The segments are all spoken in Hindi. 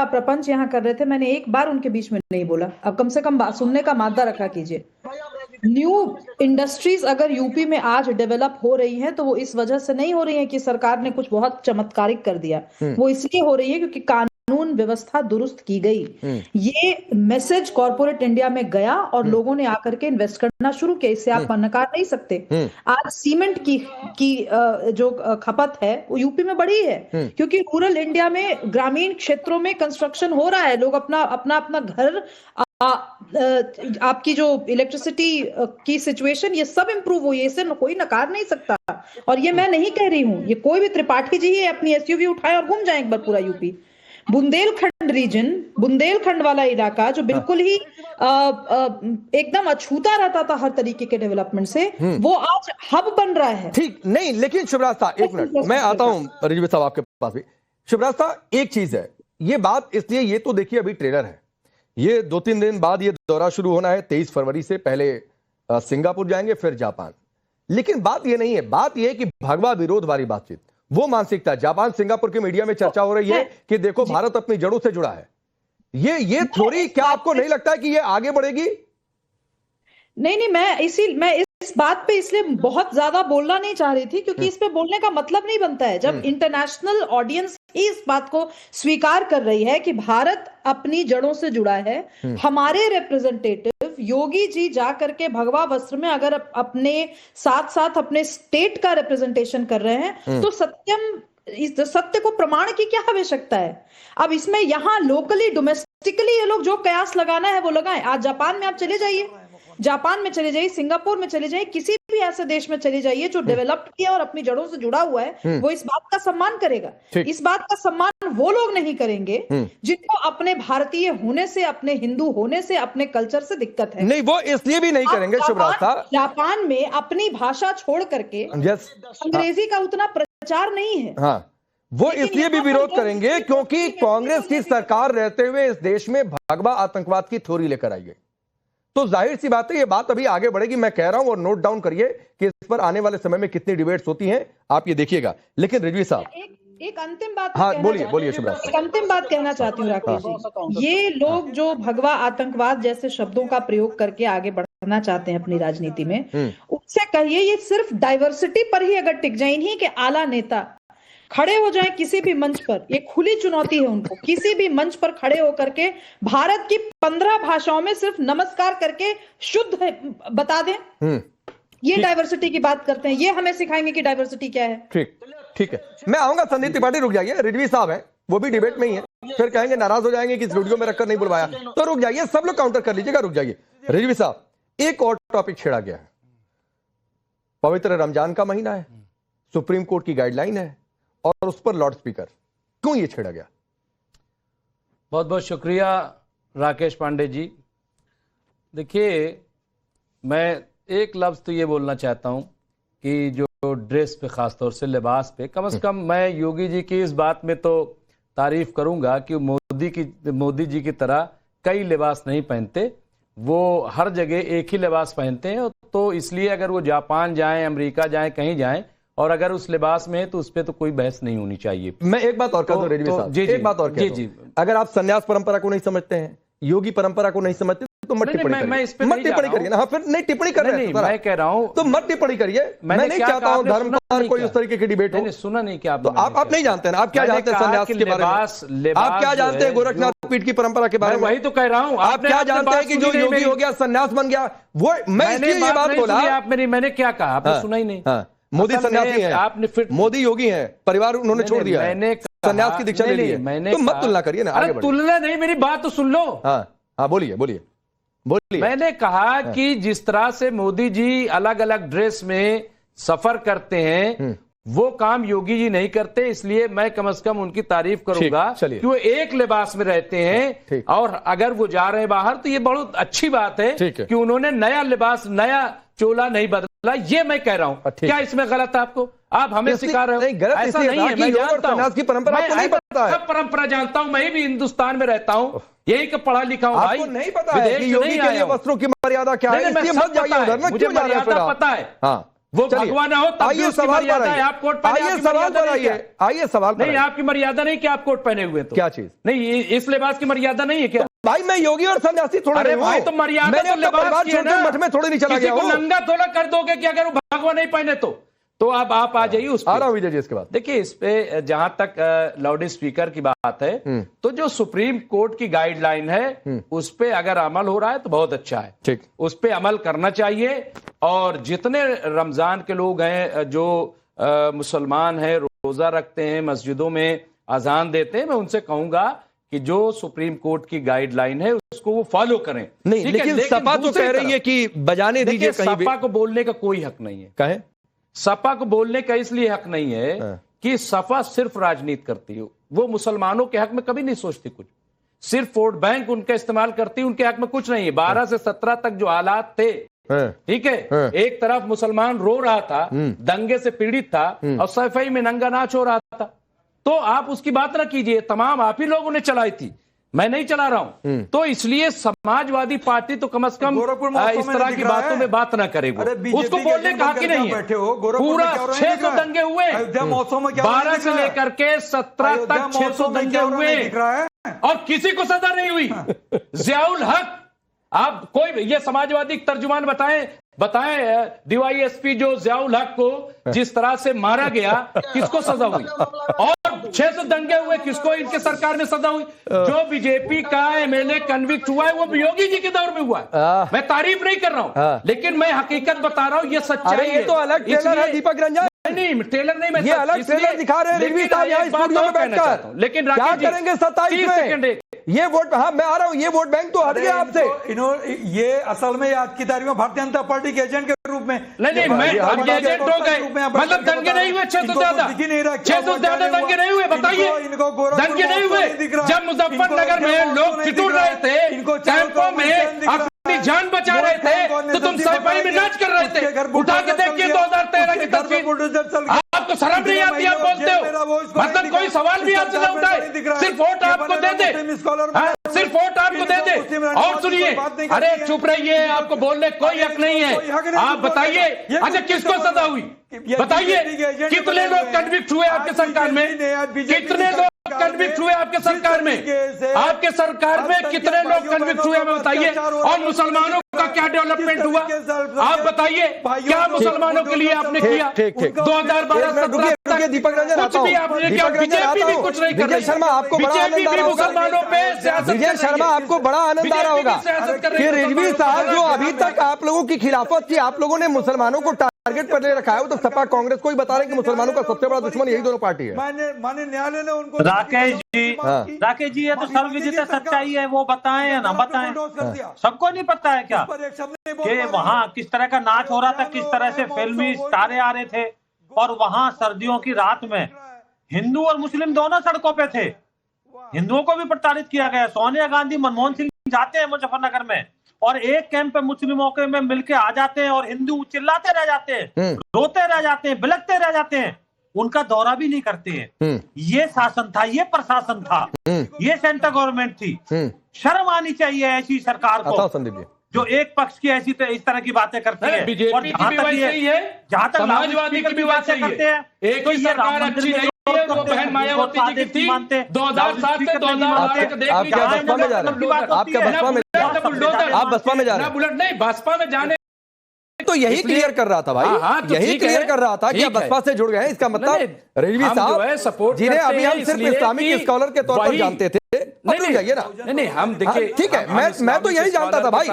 प्रपंच यहाँ कर रहे थे, मैंने एक बार उनके बीच में नहीं बोला। अब कम से कम सुनने का मादा रखा कीजिए। न्यू इंडस्ट्रीज अगर यूपी में आज डेवलप हो रही हैं तो वो इस वजह से नहीं हो रही है कि सरकार ने कुछ बहुत चमत्कारिक कर दिया, वो इसलिए हो रही है क्योंकि कानून व्यवस्था दुरुस्त की गई। ये मैसेज कॉर्पोरेट इंडिया में गया और लोगों ने आकर के इन्वेस्ट करना शुरू किया। इससे आप नकार नहीं सकते। आज सीमेंट की जो खपत है वो यूपी में बढ़ी है क्योंकि रूरल इंडिया में, ग्रामीण क्षेत्रों में कंस्ट्रक्शन हो रहा है। लोग अपना घर, आपकी जो इलेक्ट्रिसिटी की सिचुएशन, ये सब इंप्रूव हुई है। इससे कोई नकार नहीं सकता। और ये मैं नहीं कह रही हूं, ये कोई भी त्रिपाठी जी ही अपनी एसयूवी उठाए और घूम जाए एक बार पूरा यूपी। बुंदेलखंड रीजन, बुंदेलखंड वाला इलाका जो बिल्कुल ही एकदम अछूता रहता था हर तरीके के डेवलपमेंट से, वो आज हब बन रहा है। ठीक नहीं, लेकिन शिवराज साहब एक मिनट, मैं आता हूं रिजवी साहब आपके पास भी। शिवराज साहब एक चीज है, ये बात इसलिए, ये तो देखिए अभी ट्रेलर है, ये 2-3 दिन बाद ये दौरा शुरू होना है। 23 फरवरी से पहले सिंगापुर जाएंगे, फिर जापान। लेकिन बात ये नहीं है, बात ये है कि भगवा विरोध वाली बातचीत, वो मानसिकता जापान सिंगापुर के मीडिया में चर्चा हो रही है कि देखो भारत अपनी जड़ों से जुड़ा है। ये थ्योरी क्या आपको नहीं लगता है कि ये आगे बढ़ेगी? नहीं, मैं इस बात पे इसलिए बहुत ज्यादा बोलना नहीं चाह रही थी क्योंकि इस पे बोलने का मतलब नहीं बनता है जब इंटरनेशनल ऑडियंस ही इस बात को स्वीकार कर रही है कि भारत अपनी जड़ों से जुड़ा है। हमारे रिप्रेजेंटेटिव योगी जी जा करके भगवा वस्त्र में अगर अपने साथ साथ अपने स्टेट का रिप्रेजेंटेशन कर रहे हैं तो इस सत्य को प्रमाण की क्या आवश्यकता है? अब इसमें यहां लोकली, डोमेस्टिकली ये लोग जो कयास लगाना है वो लगाएं। आज जापान में आप चले जाइए, जापान में चले जाइए, सिंगापुर में चले जाइए, किसी भी ऐसे देश में चले जाइए जो डेवलप्ड किया और अपनी जड़ों से जुड़ा हुआ है, वो इस बात का सम्मान करेगा। इस बात का सम्मान वो लोग नहीं करेंगे जिनको अपने भारतीय होने से, अपने हिंदू होने से, अपने कल्चर से दिक्कत है। नहीं, वो इसलिए भी नहीं करेंगे शिवराज साहब। जापान में अपनी भाषा छोड़ करके अंग्रेजी का उतना प्रचार नहीं है। हाँ, वो इसलिए भी विरोध करेंगे क्योंकि कांग्रेस की सरकार रहते हुए इस देश में भगवा आतंकवाद की थ्योरी लेकर आई है। तो जाहिर सी बात है ये बात अभी आगे बढ़ेगी, मैं कह रहा हूं, और नोट डाउन करिए कि इस पर आने वाले समय में कितनी डिबेट्स होती हैं, आप ये देखिएगा। लेकिन रिजवी साहब एक अंतिम बात, हाँ बोलिए शिवराज, एक अंतिम बात कहना चाहती हूँ राकेश जी। ये लोग जो भगवा आतंकवाद जैसे शब्दों का प्रयोग करके आगे बढ़ना चाहते हैं अपनी राजनीति में, उससे कहिए ये सिर्फ डाइवर्सिटी पर ही अगर टिक जाए, नहीं कि आला नेता खड़े हो जाए किसी भी मंच पर, ये खुली चुनौती है उनको, किसी भी मंच पर खड़े होकर के भारत की 15 भाषाओं में सिर्फ नमस्कार करके शुद्ध बता दें। ये डाइवर्सिटी की बात करते हैं, ये हमें सिखाएंगे कि डाइवर्सिटी क्या है। ठीक है, मैं आऊंगा। संदीप त्रिपाठी रुक जाइए, रिजवी साहब है वो भी डिबेट में ही है, फिर कहेंगे नाराज हो जाएंगे कि स्टूडियो में रखकर नहीं बुलवाया, तो रुक जाइए, सब लोग काउंटर कर लीजिएगा, रुक जाइए। रिजवी साहब, एक और टॉपिक छेड़ा गया है, पवित्र रमजान का महीना है, सुप्रीम कोर्ट की गाइडलाइन है और उस पर लाउड स्पीकर, क्यों ये छेड़ा गया? बहुत बहुत शुक्रिया राकेश पांडे जी। देखिए, मैं एक लफ्ज़ तो ये बोलना चाहता हूं कि जो ड्रेस पे, खासतौर से लिबास पे, कम से कम मैं योगी जी की इस बात में तो तारीफ करूंगा कि मोदी जी की तरह कई लिबास नहीं पहनते, वो हर जगह एक ही लिबास पहनते हैं। तो इसलिए अगर वो जापान जाएं, अमेरिका जाएं, कहीं जाएं, और अगर उस लिबास में है तो उस पर तो कोई बहस नहीं होनी चाहिए। मैं एक बात और कह दूं रिजवी साहब, एक बात और कह दूं, अगर आप संन्यास परंपरा को नहीं समझते हैं, योगी परंपरा को नहीं समझते, तो मत टिप्पणी करिए ना। हाँ, फिर नहीं टिप्पणी कर रहे हैं, मैं कह रहा हूं तो मत टिप्पणी करिए। मैं नहीं चाहता हूं धर्म पर कोई उस तरीके की डिबेट हो। सुना नहीं क्या? तो आप नहीं जानते ना, आप क्या जानते हैं संन्यास के बारे में? आप क्या जानते हैं गोरखनाथ पीठ की परंपरा के बारे में? वही तो कह रहा हूं। आप क्या जानते हैं कि जो योगी हो गया संन्यास बन गया? वो मैं इसलिए ये बात बोला। आप मैंने क्या कहा, आपने सुना ही नहीं। मोदी सन्यासी हैं, आपने फिर मोदी योगी हैं, परिवार उन्होंने छोड़ दिया, मैंने सन्यास की दीक्षा ले ली है। तो मत तुलना करिए ना, आगे बढ़िए। तुलना नहीं, मेरी बात तो सुन लो। हाँ बोलिए। मैंने कहा कि जिस तरह से मोदी जी अलग अलग ड्रेस में सफर करते हैं, वो काम योगी जी नहीं करते, इसलिए मैं कम से कम उनकी तारीफ करूंगा कि वो एक लिबास में रहते हैं। और अगर वो जा रहे हैं बाहर तो ये बहुत अच्छी बात है कि उन्होंने नया लिबास, नया चोला नहीं बदला, ये मैं कह रहा हूं। क्या इसमें गलत है आपको? आप हमें सिखा रहे हो? ऐसा नहीं है, मैं जानता हूं, की परंपरा आपको नहीं पता है। सब परंपरा जानता हूं, मैं भी हिंदुस्तान में रहता हूं, यही का पढ़ा लिखा हूं भाई। आपको नहीं पता है कि योगी के लिए वस्त्रों की मर्यादा क्या है? इसलिए मत जाइए उधर, मुझे मर्यादा पता है। वो भगवान ना हो तब भी आइए उसकी सवाल मर्यादा पर है। आप कोट पहने, आइए आपकी सवाल मर्यादा पर नहीं क्या? आइए, आइए सवाल पर नहीं, आइए। आपकी मर्यादा नहीं कि आप कोट पहने हुए तो क्या चीज? नहीं, इस लिबास की मर्यादा नहीं है क्या? भाई मैं योगी और सन्यासी थोड़ा अरे नहीं हूं। भाई तो मर्यादा मैंने तो अपना लिबास परिवार की है छोड़ के ना। मठ में थोड़ी नहीं चला किसी गया को हूं। नंगा थोड़ा कर दोगे कि अगर वो भगवा नहीं पहने तो अब आप आ जाइए उस आ पे। रहा हूं विजय जी इसके बाद। देखिए, इस पे जहां तक लाउड स्पीकर की बात है, तो जो सुप्रीम कोर्ट की गाइडलाइन है उस पे अगर अमल हो रहा है तो बहुत अच्छा है। ठीक, उस पे अमल करना चाहिए। और जितने रमजान के लोग हैं जो मुसलमान हैं, रोजा रखते हैं, मस्जिदों में अजान देते हैं, मैं उनसे कहूंगा कि जो सुप्रीम कोर्ट की गाइडलाइन है उसको वो फॉलो करें। नहीं, ठीक है, लेकिन सपा तो दूसरी कह रही है तरफ, कि बजाने दीजिए देखिए, कहीं भी। सपा को बोलने का कोई हक नहीं है। कहें? सपा को बोलने का इसलिए हक नहीं है कि सपा सिर्फ राजनीति करती है। वो मुसलमानों के हक में कभी नहीं सोचती कुछ, सिर्फ वोट बैंक उनका इस्तेमाल करती है, उनके हक में कुछ नहीं है। 12 से 17 तक जो हालात थे, ठीक है, एक तरफ मुसलमान रो रहा था, दंगे से पीड़ित था, और सफाई में नंगा नाच हो रहा था, तो आप उसकी बात ना कीजिए। तमाम आप ही लोगों ने चलाई थी, मैं नहीं चला रहा हूं। तो इसलिए समाजवादी पार्टी तो कम से कम इस तरह की बातों में बात ना करेगी, उसको बोलने का हक ही नहीं है। पूरा 600 दंगे हुए, 12 से लेकर के 17 तक 600 दंगे हुए और किसी को सजा नहीं हुई। जियाउल हक, आप कोई ये समाजवादी तर्जुमान बताएं डीवाईएसपी जो जियाउल हक को जिस तरह से मारा गया, किसको सजा हुई? और 600 दंगे हुए, किसको इनके सरकार में सजा हुई? जो बीजेपी का एमएलए कन्विक्ट हुआ है वो योगी जी के दौर में हुआ है। मैं तारीफ नहीं कर रहा हूं, लेकिन मैं हकीकत बता रहा हूं, ये सच्चाई है। ये तो अलग टेलर है दीपक रंजन। नहीं, टेलर नहीं, मैं ये अलग ट्रेलर दिखा रहे हैं रिजवी साहब यहाँ स्टूडियो में बैठकर। लेकिन क्या करेंगे 27 में? ये वोट, हाँ मैं आ रहा हूँ, ये वोट बैंक तो हट गया आपसे। ये असल में आज की तारीख में भारतीय जनता पार्टी के एजेंट के रूप में नहीं, मैं अब एजेंट हो गए, मतलब दंगे नहीं हुए 600 से ज्यादा, 600 से ज्यादा दंगे नहीं हुए, बताइए दंगे नहीं हुए? जब मुजफ्फरनगर में लोग ठिठुर रहे थे, कैंपों में अपनी जान बचा रहे थे, तो तुम सफाई में नाच कर रहे थे। उठा के देखिए 2013 की तस्वीर, आपको शर्म नहीं आती? आप बोलते हो, मतलब कोई सवाल भी आपसे ना उठाए, सिर्फ वोट आपको दे दे, सिर्फ वोट आपको दे दे। और सुनिए, अरे चुप रहिए, आपको बोलने कोई हक नहीं है। आप बताइए, अच्छा किसको सजा हुई? बताइए, कितने लोग कन्विक्ट हुए आपके सरकार में? कितने लोग कन्विक्ट हुए आपके सरकार में? आपके सरकार में कितने लोग कन्विक्ट हुए हमें बताइए। और मुसलमानों का क्या डेवलपमेंट हुआ आप बताइए, क्या मुसलमानों के लिए आपने किया? 2012-17 दीपक रंजन कुछ भी आपने किया। बीजेपी भी कुछ नहीं कर रही। विजय शर्मा आपको बड़ा आनंद आ रहा होगा, मुसलमानों पे सियासत, विजय शर्मा आपको बड़ा आनंद आ रहा होगा कि रिजवी साहब जो अभी तक आप लोगों की खिलाफत की, आप लोगों ने मुसलमानों को टारगेट पर ले रखा है, वो तो सपा कांग्रेस को ही बता रहे हैं कि मुसलमानों का सबसे बड़ा दुश्मन यही दोनों पार्टी है। माननीय न्यायालय ने उनको राकेश जी ये तो सर्वविदित सच्चाई है, वो बताएं या ना बताएं, सबको नहीं पता है क्या कि वहाँ किस तरह का नाच हो रहा था, किस तरह से फिल्मी सितारे आ रहे थे, और वहाँ सर्दियों की रात में हिंदू और मुस्लिम दोनों सड़कों पे थे। हिंदुओं को भी प्रताड़ित किया गया। सोनिया गांधी, मनमोहन सिंह जाते हैं मुजफ्फरनगर में और एक कैंप पे मुस्लिमों के में मिलके आ जाते हैं और हिंदू चिल्लाते रह जाते हैं, रोते रह जाते हैं, बिलखते रह जाते हैं, उनका दौरा भी नहीं करते हैं। ये शासन था, ये प्रशासन था, ये सेंट्रल गवर्नमेंट थी। शर्म आनी चाहिए ऐसी सरकार को संदीप जी, जो एक पक्ष की ऐसी इस तरह की बातें करती है। बीजेपी की भी वैसे ही है, जहाँ तक समाजवादी की भी बातें करते हैं। एक ही सरकार अच्छी नहीं है, वो बहन मायावती जी की थी 2007 से 2012 तक। आप क्या बसपा में जा रहे हैं? आप क्या बसपा में, आप बसपा में जा रहे हैं? बुलेट नहीं, बसपा में जाने तो यही क्लियर कर रहा था भाई, तो यही क्लियर कर रहा था कि आप बसपा से जुड़ गए हैं। इसका मतलब रिजवी साहब जिन्हें अभी हम सिर्फ इस्लामिक स्कॉलर के तौर पर जानते थे, नहीं जाइए ना। नहीं, हम देखिए, ठीक है, मैं तो यही जानता था भाई।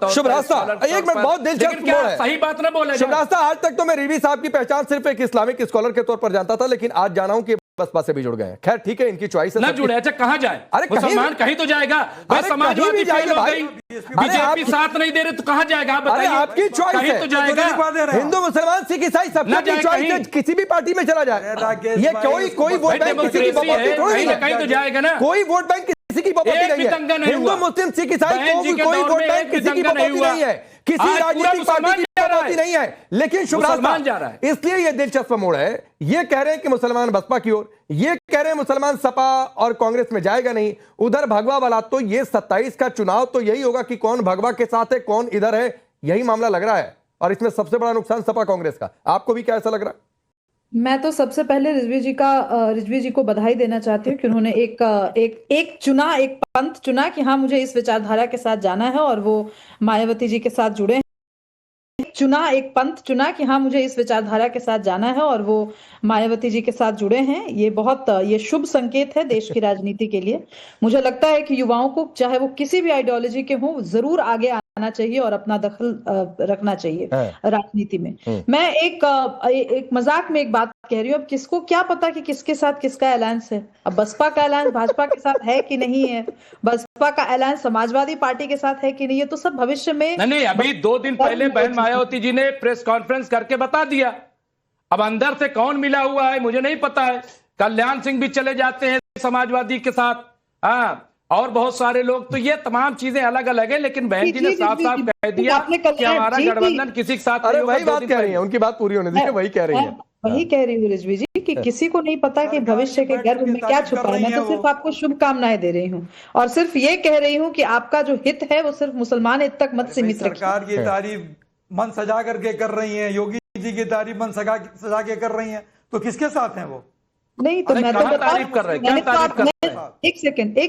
शुभराज साहब, एक मिनट, बहुत दिलचस्प मोड़ है। सही बात ना बोले शुभराज साहब, आज तक तो मैं रिजवी साहब की पहचान सिर्फ एक इस्लामिक स्कॉलर के तौर पर जानता था, लेकिन आज जाना हूं कि बसपा से भी जुड़ गए हैं। खैर ठीक है, इनकी चॉइस है ना जुड़े। अच्छा कहां जाए? अरे मुसलमान कहीं तो जाएगा। समाजवादी फेल हो गई, बीजेपी साथ नहीं दे रहे तो कहां जाएगा? आप बताइए। आपकी चॉइस है, तो जाएगा। हिंदू मुसलमान सिख ईसाई सबकी चॉइस है, किसी भी पार्टी में चला जाए। ये कोई वोट बैंक किसी की प्रॉपर्टी थोड़ी है, कहीं तो जाएगा ना। कोई वोट बैंक किसी की प्रॉपर्टी नहीं है। हिंदू मुस्लिम सिख ईसाई कोई वोट बैंक किसी की प्रॉपर्टी नहीं है, किसी राजनीतिक पार्टी की प्रॉपर्टी नहीं है। लेकिन शुभराज जा रहा है, इसलिए ये दिलचस्प मोड़ है। ये कह रहे हैं कि मुसलमान बसपा की ओर, ये कह रहे हैं मुसलमान सपा और कांग्रेस में जाएगा नहीं। उधर भगवा वाला तो ये 27 का चुनाव तो यही होगा कि कौन भगवा के साथ है, कौन इधर है, यही मामला लग रहा है। और इसमें सबसे बड़ा नुकसान सपा कांग्रेस का। आपको भी क्या ऐसा लग रहा है? मैं तो सबसे पहले रिजवी जी को बधाई देना चाहती हूँ कि उन्होंने एक पंथ चुना कि हाँ मुझे इस विचारधारा के साथ जाना है, और वो मायावती जी के साथ जुड़े हैं। एक पंथ चुना कि हाँ मुझे इस विचारधारा के साथ जाना है, और वो मायावती जी के साथ जुड़े हैं। ये शुभ संकेत है देश की राजनीति के लिए। मुझे लगता है कि युवाओं को, चाहे वो किसी भी आइडियोलॉजी के हों, जरूर आगे आना चाहिए और अपना दखल रखना चाहिए राजनीति में। मैं एक मजाक में एक बात कह रही हूँ, अब किसको क्या पता कि किसके साथ किसका अलायंस है। अब बसपा का अलायंस भाजपा के साथ है कि नहीं है, बसपा का अलायंस समाजवादी पार्टी के साथ है कि नहीं है, तो सब भविष्य में नहीं, अभी 2 दिन पहले बहन मायावती जी ने प्रेस कॉन्फ्रेंस करके बता दिया। अब अंदर से कौन मिला हुआ है मुझे नहीं पता है। कल्याण सिंह भी चले जाते हैं समाजवादी के साथ, हाँ, और बहुत सारे लोग। तो ये तमाम चीजें अलग अलग है, लेकिन बहन जी ने साफ साफ कह दिया कि हमारा गठबंधन किसी के साथ। अरे वही बात कह रही है, उनकी बात पूरी होने दीजिए। वही कह रही है, वही कह रही हूँ रिजवी जी कि किसी को नहीं पता कि भविष्य के गर्भ में क्या छुपा है। मैं तो सिर्फ आपको शुभकामनाएं दे रही हूँ, और सिर्फ ये कह रही हूँ कि आपका जो हित है वो सिर्फ मुसलमान हित तक मत सीमित रखिए। सरकार की तारीफ मन सजा करके कर रही है, योगी जी की तारीफ मन सजा के कर रही है, तो किसके साथ हैं वो? नहीं तो मैं तो तारीफ कर रहे हैं। एक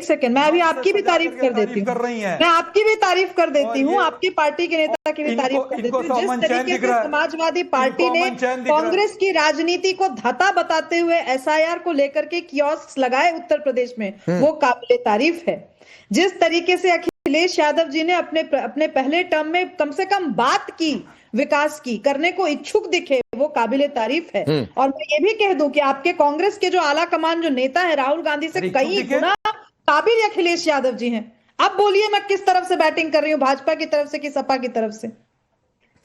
सेकंड, मैं अभी आपकी भी तारीफ कर देती हूँ। मैं आपकी भी तारीफ कर देती हूँ, आपकी पार्टी के नेता की भी तारीफ कर देती हूँ। जिस तरीके से समाजवादी पार्टी ने कांग्रेस की राजनीति को धता बताते हुए SIR को लेकर के कियोस्क लगाए उत्तर प्रदेश में, वो काबिले तारीफ है। जिस तरीके से अखिलेश यादव जी ने अपने पहले टर्म में कम से कम बात की, विकास की करने को इच्छुक दिखे, वो काबिले तारीफ है। और मैं ये भी कह दूं कि आपके कांग्रेस के जो आला कमान जो नेता है राहुल गांधी से कई गुना काबिल अखिलेश यादव जी हैं। अब बोलिए मैं किस तरफ से बैटिंग कर रही हूँ, भाजपा की तरफ से कि सपा की तरफ से?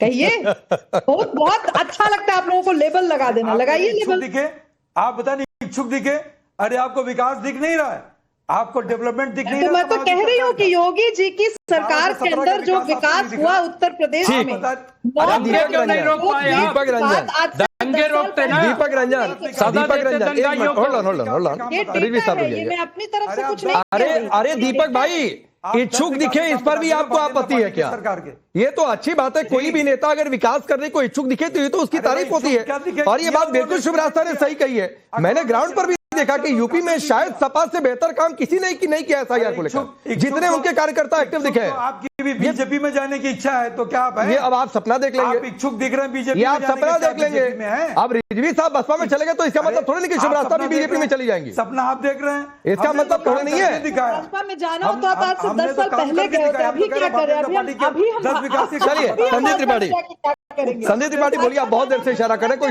कहिए। बहुत अच्छा लगता है आप लोगों को लेबल लगा देना, लगाइए लेबल। दिखे आप बताने इच्छुक दिखे, अरे आपको विकास दिख नहीं रहा है, आपको डेवलपमेंट दिख नहीं रहा। मैं तो कह रही हूँ कि योगी जी की सरकार के अंदर जो विकास हुआ उत्तर प्रदेश में, दीपक रंजन, मैं अपनी तरफ से कुछ नहीं। अरे दीपक भाई, इच्छुक दिखे इस पर भी आपको आपत्ति है क्या? सरकार के ये तो अच्छी बात है, कोई भी नेता अगर विकास करने को इच्छुक दिखे तो ये तो उसकी तारीफ होती है। और ये बात बिल्कुल शुभ रास्ता ने सही कही है। मैंने ग्राउंड पर भी देखा कि यूपी में शायद सपा से बेहतर काम किसी ने नहीं किया SIR को लेकर, जितने उनके कार्यकर्ता एक्टिव दिखे हैं। आपकी भी बीजेपी में जाने की इच्छा है तो क्या आप है? ये अब आप सपना देख लेंगे, आप इच्छुक दिख रहे हैं बीजेपी, ये आप सपना देख लेंगे। अब रिजवी साहब बसपा में चले गए तो इसका मतलब थोड़ी नहीं कि शुभ रास्ता भी बीजेपी में चली जाएंगी। सपना आप देख रहे हैं, इसका मतलब थोड़ा नहीं है। भाजपा में जाना हो तो आप आज से 10 साल पहले गए होते, अभी क्या कर रहे हैं? अभी हम चलिए संदीप त्रिपाठी बोलिए, आप बहुत देर से इशारा कर रहे हैं, कोई